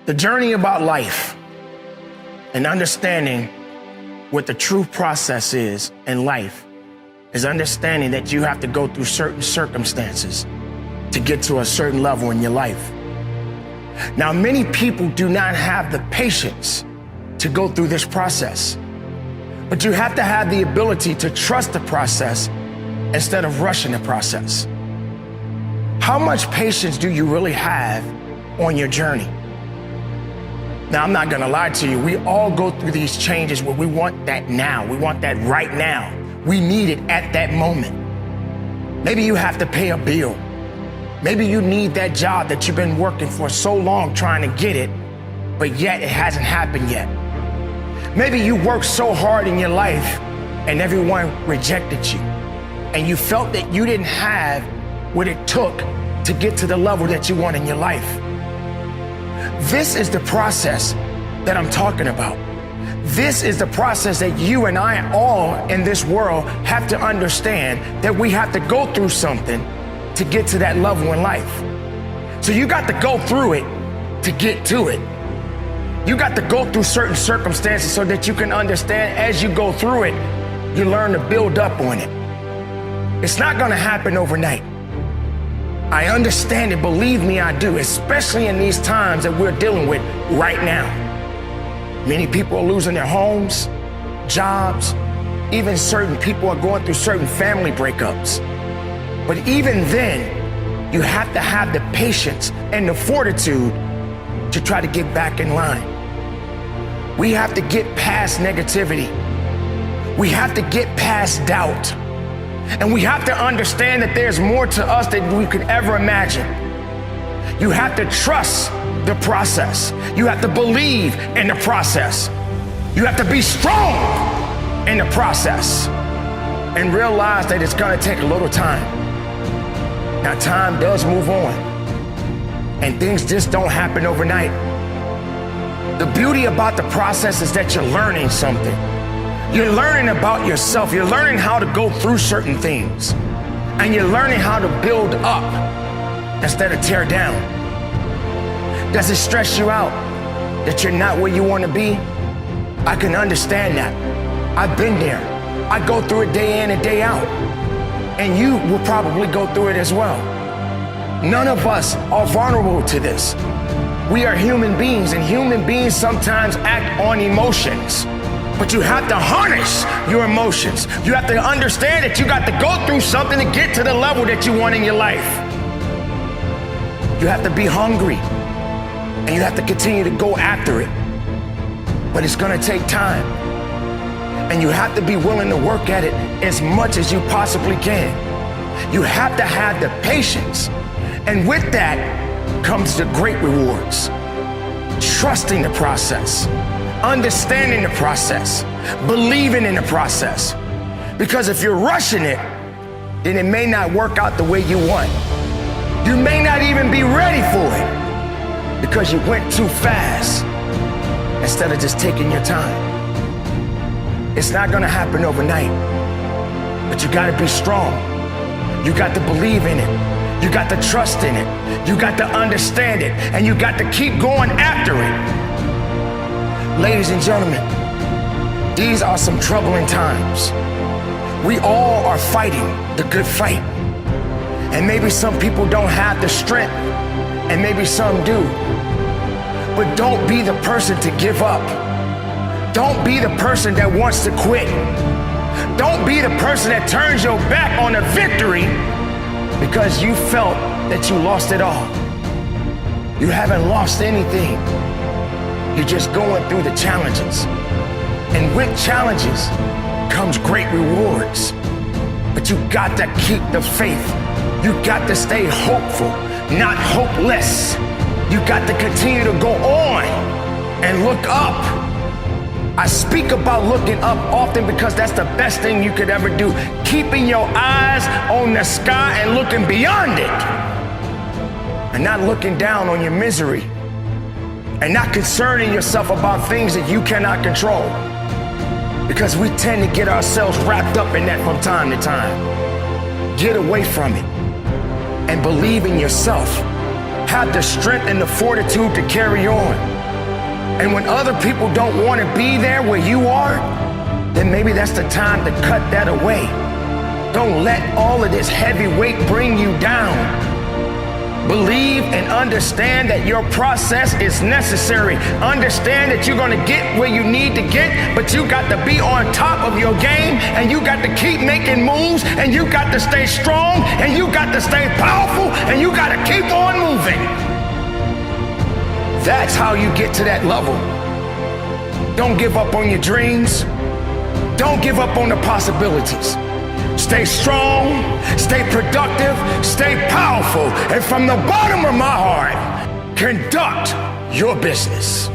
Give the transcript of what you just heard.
The journey about life and understanding what the true process is in life is understanding that you have to go through certain circumstances to get to a certain level in your life. Now, many people do not have the patience to go through this process, but you have to have the ability to trust the process instead of rushing the process. How much patience do you really have on your journey? Now, I'm not gonna lie to you. We all go through these changes where we want that now. We want that right now. We need it at that moment. Maybe you have to pay a bill. Maybe you need that job that you've been working for so long trying to get it, but yet it hasn't happened yet. Maybe you worked so hard in your life and everyone rejected you, and you felt that you didn't have what it took to get to the level that you want in your life. This is the process that I'm talking about. This is the process that you and I all in this world have to understand, that we have to go through something to get to that level in life. So you got to go through it to get to it. You got to go through certain circumstances so that you can understand as you go through it, you learn to build up on it. It's not gonna happen overnight. I understand it, believe me, I do, especially in these times that we're dealing with right now. Many people are losing their homes, jobs, even certain people are going through certain family breakups. But even then, you have to have the patience and the fortitude to try to get back in line. We have to get past negativity. We have to get past doubt. And we have to understand that there's more to us than we could ever imagine. You have to trust the process. You have to believe in the process. You have to be strong in the process and realize that it's gonna take a little time. Now, time does move on, and things just don't happen overnight. The beauty about the process is that you're learning something. You're learning about yourself. You're learning how to go through certain things, and you're learning how to build up instead of tear down. Does it stress you out that you're not where you want to be? I can understand that. I've been there. I go through it day in and day out, and you will probably go through it as well. None of us are vulnerable to this. We are human beings, and human beings sometimes act on emotions. But you have to harness your emotions. You have to understand that you got to go through something to get to the level that you want in your life. You have to be hungry, and you have to continue to go after it. But it's gonna take time. And you have to be willing to work at it as much as you possibly can. You have to have the patience. And with that comes the great rewards. Trusting the process. Understanding the process, believing in the process. Because if you're rushing it, then it may not work out the way you want. You may not even be ready for it because you went too fast instead of just taking your time. It's not gonna happen overnight, but you gotta be strong. You got to believe in it. You got to trust in it. You got to understand it, and you got to keep going after it. Ladies and gentlemen, these are some troubling times. We all are fighting the good fight. And maybe some people don't have the strength, and maybe some do. But don't be the person to give up. Don't be the person that wants to quit. Don't be the person that turns your back on a victory because you felt that you lost it all. You haven't lost anything. You're just going through the challenges. And with challenges comes great rewards. But you got to keep the faith. You got to stay hopeful, not hopeless. You got to continue to go on and look up. I speak about looking up often because that's the best thing you could ever do. Keeping your eyes on the sky and looking beyond it. And not looking down on your misery. And not concerning yourself about things that you cannot control. Because we tend to get ourselves wrapped up in that from time to time. Get away from it and believe in yourself have the strength and the fortitude to carry on. And when other people don't want to be there where you are, then maybe that's the time to cut that away. Don't let all of this heavy weight bring you down. Believe and understand that your process is necessary. Understand that you're going to get where you need to get, but you got to be on top of your game, and you got to keep making moves, and you got to stay strong, and you got to stay powerful, and you got to keep on moving. That's how you get to that level. Don't give up on your dreams. Don't give up on the possibilities. Stay strong, stay productive, stay powerful, and from the bottom of my heart, conduct your business.